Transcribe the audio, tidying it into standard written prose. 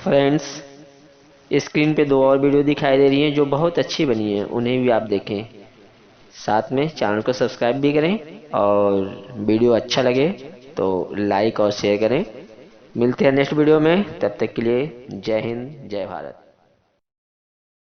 Friends, screen पे दो और वीडियो दिखाई दे रही हैं जो बहुत अच्छी बनी है, उन्हें भी आप देखें। साथ में चैनल को सब्सक्राइब भी करें, और वीडियो अच्छा लगे तो लाइक और शेयर करें। मिलते हैं नेक्स्ट वीडियो में, तब तक के लिए जय हिंद जय भारत।